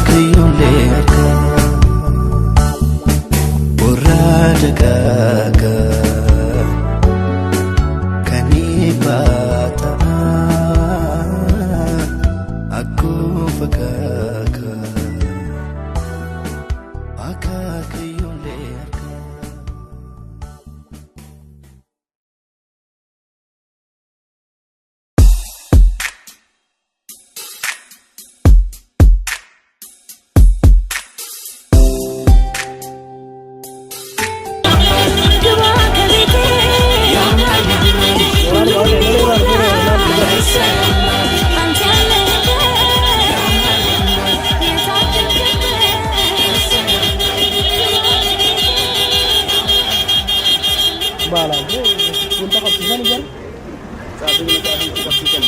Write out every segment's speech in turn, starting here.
kiyulerka Borradaka Kanibata Aku fakaka Aka kiyulerka Bahala mo. Punta ka sa saan yan? Sabi nila sa akin, kapsikan.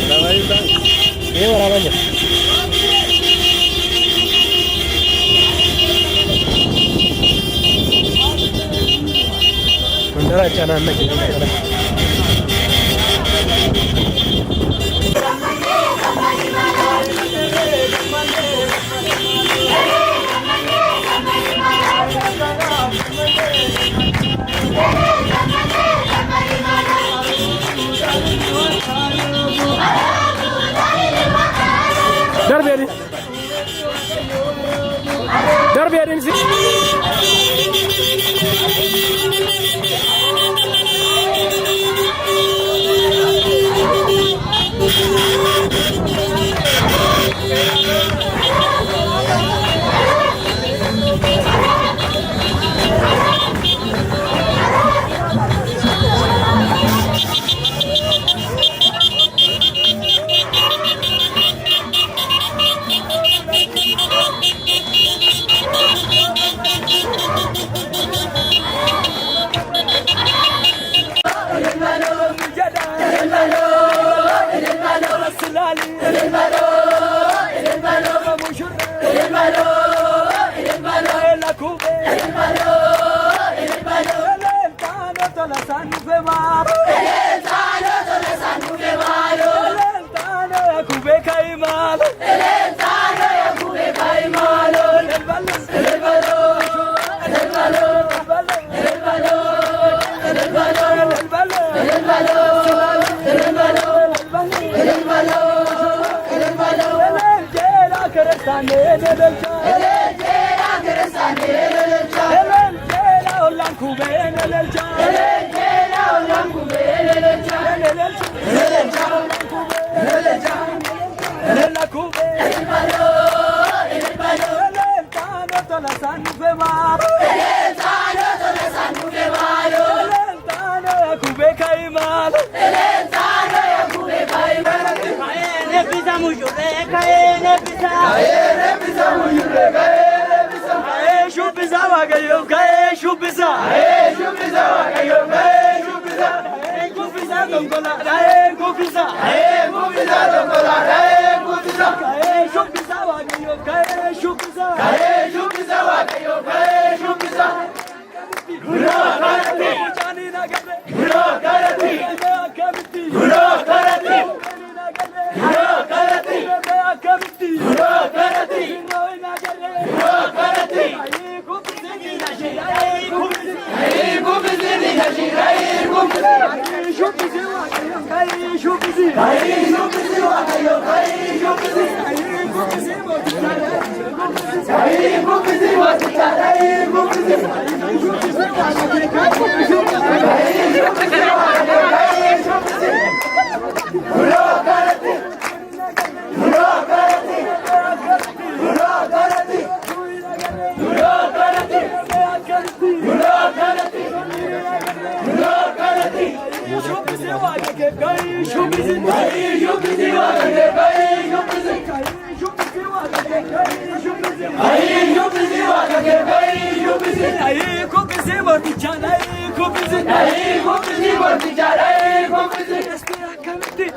Wala kayo ba? Wala kayo. Mandala chana na kini kara. Dar biarin sih.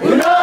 Uno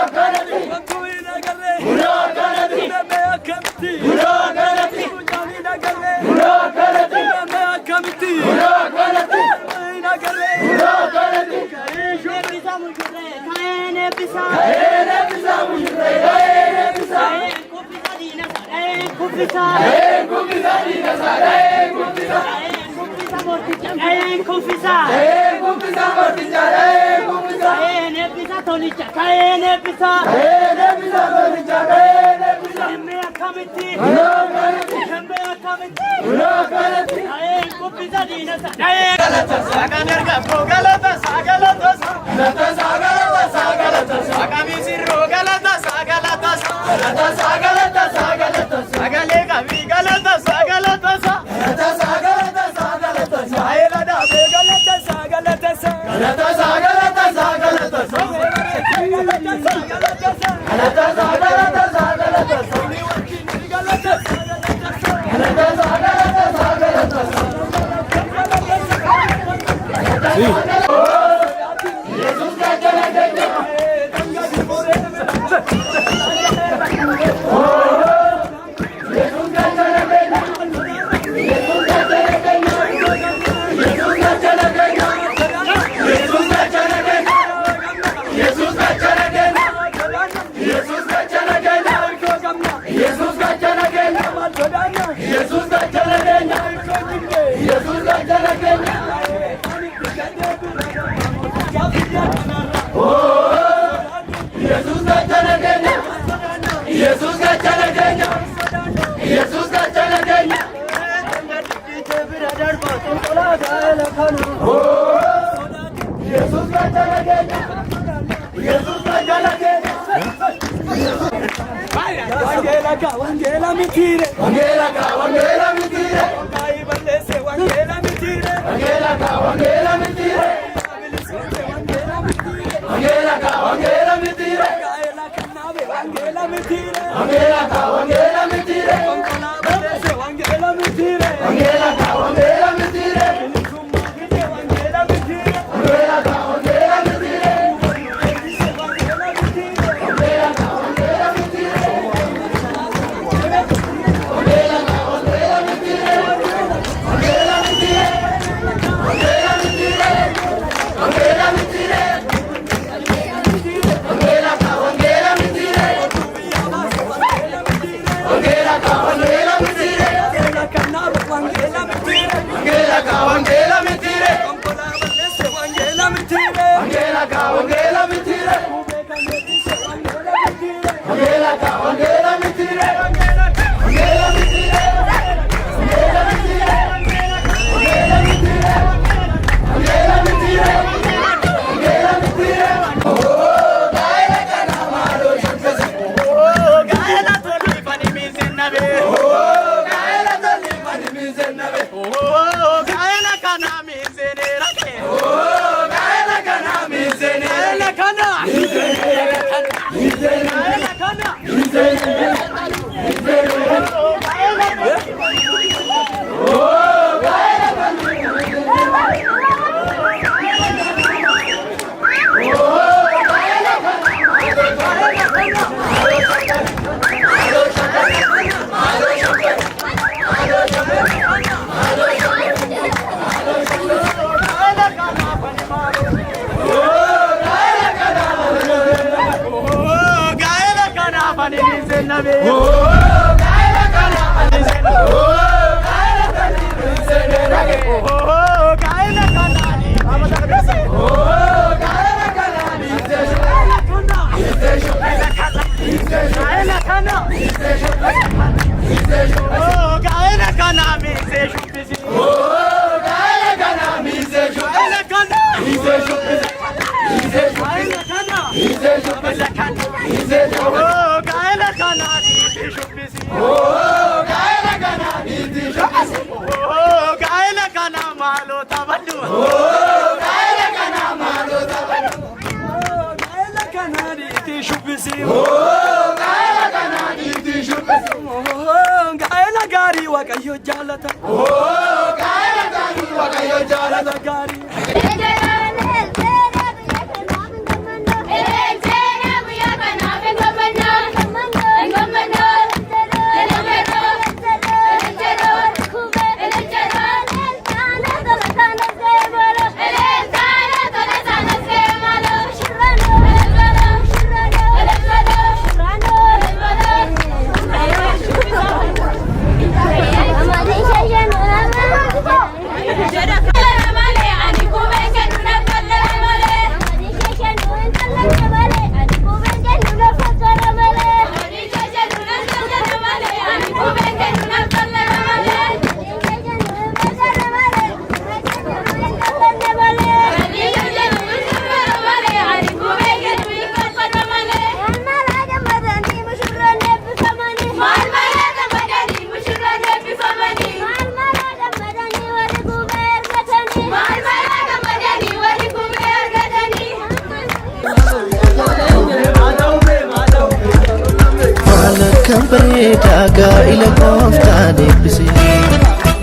bareedaa gaa'ila gooftaan eebbise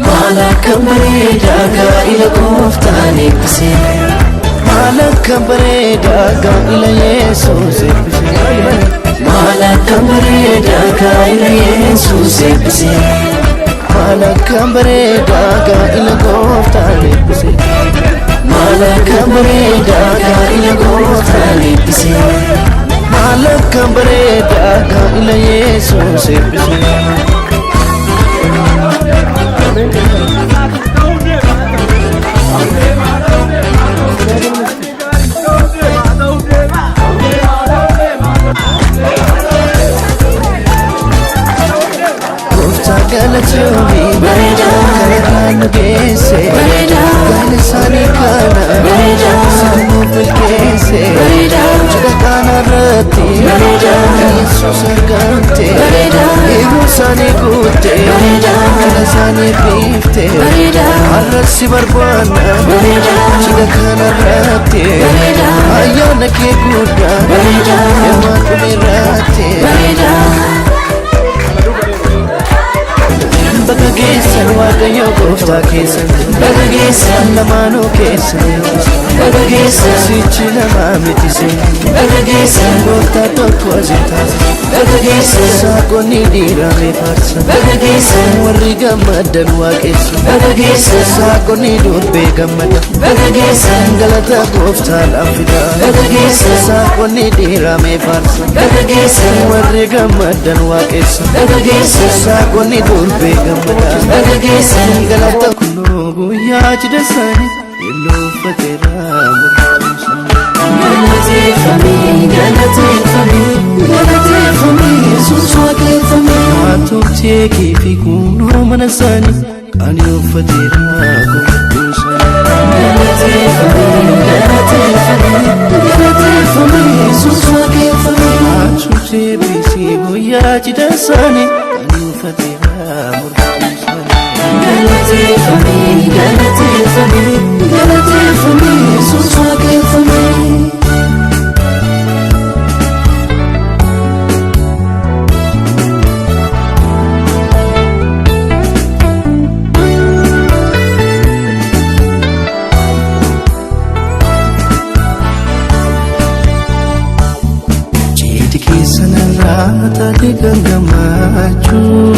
maal akka bareedaa gaa'ila gooftaan eebbise maal akka bareedaa gaa'ila Yesuus eebbise maal akka bareedaa gaa'ila Yesuus eebbise maal akka bareedaa gaa'ila gooftaan eebbise maal akka bareedaa gaa'ila gooftaan eebbise maal akka bareedaa gaa'ila Yesuus eebbise. Galatooni kan geesse galisani kana sammuu bilkeesse jira kana irratti Yesuus argamte eegumsaanii guutte galasaanii biifte arrasi barbaanna jira kana irratti ayyaana kee guddaa eemaa dhumirratti Baga geessan waaqayyo gooftaa keessan baga geessan lamaanuu keessan baga geessan sichi namaa mitise baga geessan gooftaa tokko asitaas baga geessan saaqonni dhiirame faarsan baga geessan warri gammadan waaqessu baga geessan saaqonni durbee gammadan baga geessan galata gooftaadhaan fidaa baga geessan saaqonni dhiirame faarsan baga geessan warri gammadan waaqessu baga geessan saaqonni durbee gammadan baga geessan galata kunoo guyyaa cidha isaanii yelloofateera galateeffamii galateeffamii galateeffamii Yesuus waaqeffamii haatotee keefi kunoo mana isaanii qaanii uffateera gooftuu isaanii galateeffamii galateeffamii galateeffamii Yesuus waaqeffamii haatotee biisii guyyaa cidha isaanii qaanii uffateera Galateeffamii, galateeffamii, galateeffamii Yesuus waaqeffamii. Jiiti keessa narraa taatee gammachuu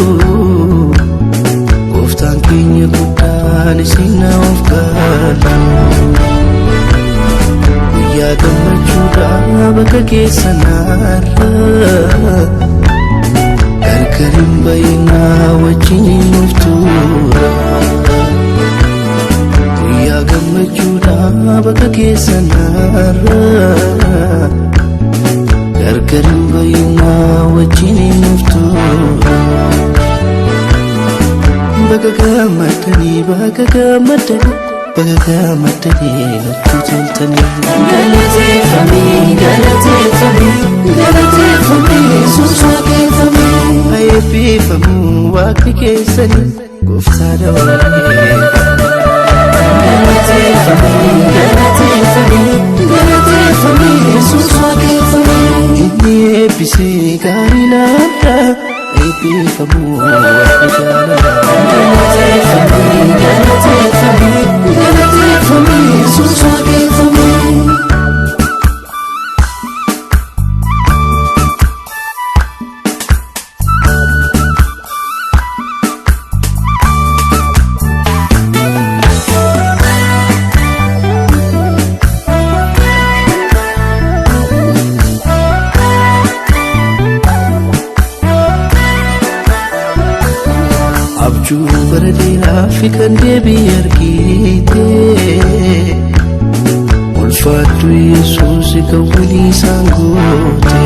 Gooftaan keenya guddaan isin of galu guyyaa gammachuudhaa bakka keessanarra gargar hin bayyinaa wajjin of tuura guyyaa gammachuudhaa bakka keessanarra gargar hin bayyinaa wajjin of tuura Baga gammadanii baga gammadanii baga gammadanii natti toltanii galateeffamii galateeffamii galateeffamii Yesuus waaqeffamii haa eebbifamuu waaqni keessanii gooftaadha waaqee galateeffamii galateeffamii galateeffamii Yesuus waaqeffamii inni eebbisee gaarii naadhaa eebbifamu waaqni jaalala galateeffamii galateeffamii galateeffamii Yesuus waaqeffamii abjuu bara dheeraaf kan deebii argite ulfaadhu Yesuus kan walii isaan goote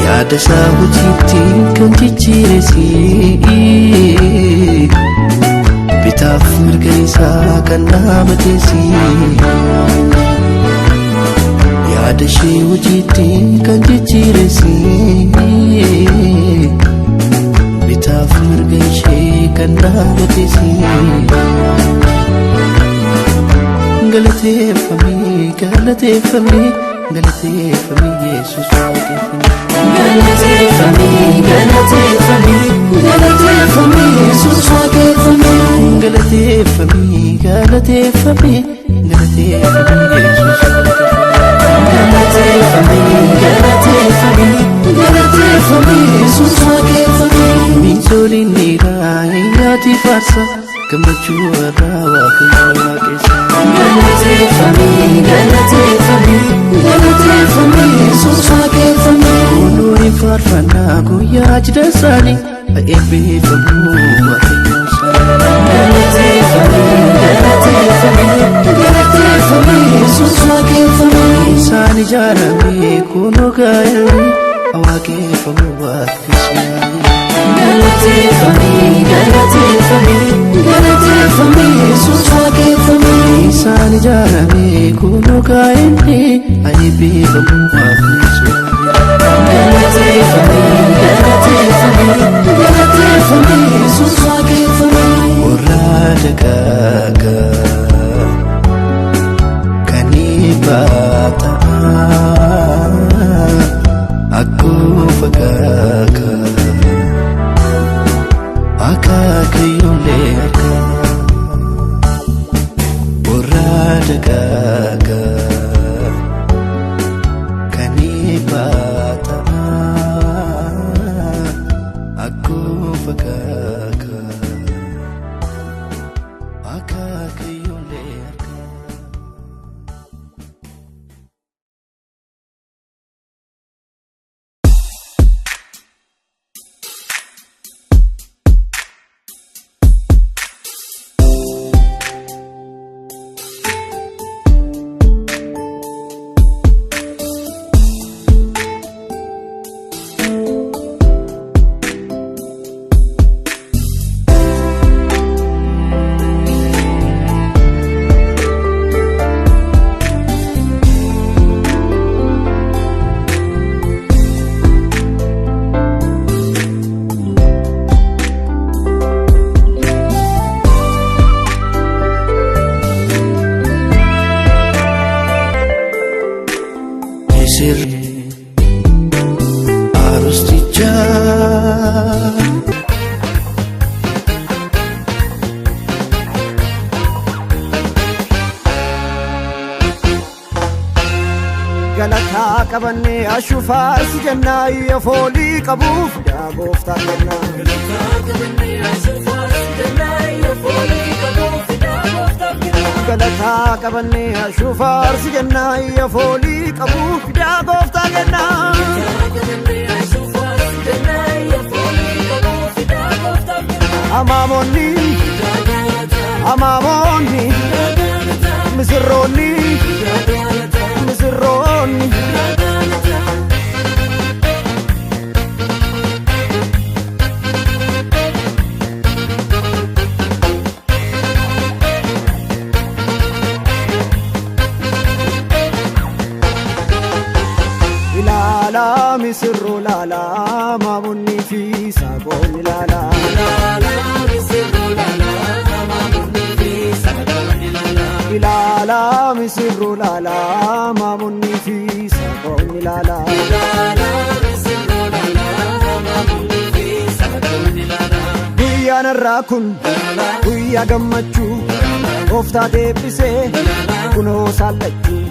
yaada isaa hojiitti kan jijjiiresi bitaaf mirga isaa kan dhaabatesi yaada ishee hojiitti kan jijjiiresi bitaaf mirga ishee kan dhaabatesi galateeffamii galateeffamii galateeffami Yesuus waaqeffami galateeffami galateeffami galateeffami Yesuus waaqeffami galateeffami galateeffami galateeffami Yesuus galateeffami galateeffami galateeffami Yesuus waaqeffami miisoliin dhiiraa iyyaati faarsa gammachuu irraa waaqayyo waaqessa galateeffami galateeffami galateeffami Yesuus waaqeffami Olooni faarfannaa guyyaa jida isaanii eebbifamu waaqayyo galateeffami galateeffami galateeffami Yesuus waaqeffami isaan ijaarame kunoo gaa'elli waaqeffamu waaqessu galateeffami galateeffami galateeffami Yesuus waaqeffami isaan ijaarame kunoo gaa'elli eebbifamu waaqessu galateeffami galateeffami galateeffami Yesuus waaqeffami warra dagaagaa kan ibaataa akkuma fakaakaa akaakayyoolee argaa warra dagaagaa kan ibaataa akkuma fakaakaa akaakayyoolee argaa. Galataa qabanne ashufaarsi jennaa iyya foolii qabuuf yaa gooftaa kennaa. Galataa qabanne ashufaarsi jennaa iyya foolii qabuuf yaa gooftaa kennaa. Galataa qabanne ashufaarsi jennaa iyya foolii qabuuf yaa gooftaa kennaa. Amaamonni amaamonni misirroonni misirroonni ilaala misirroo laala maamonni fi saaqoonni laala. Ilala misirro lala maamonni fi saaqoonni lala. Guyyaan irraa kun guyyaa gammachuu gooftaa deebisee kunoo saallachuu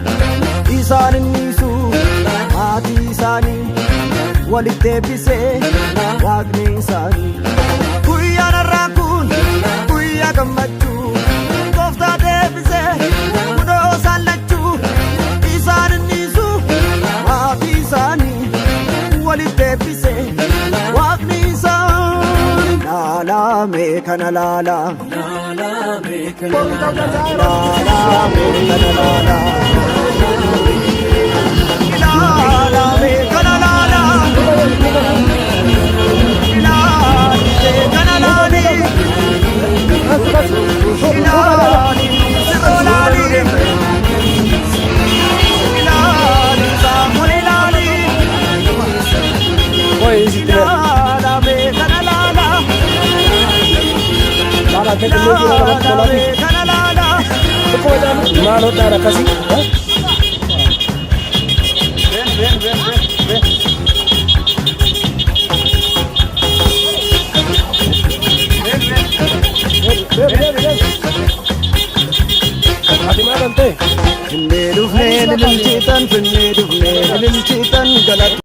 isaan innisu maatii isaanii walitti deebisee waaqni isaanii. Guyyaan irraa kun guyyaa gammachuu gooftaa deebisee kunoo saallachuu isaan innisu maatii isaanii walitti deebisee waaqni isaanii. Laala mee kana laala laala mee kana laala laala mee kana laala laala mee kana laala kana laali laali sirro laali laali saamuni laali laala mee kana laala laala mee kana laala maal hodhaadha akkasii Finne dufne lililchitan finne dufne lililchitan galata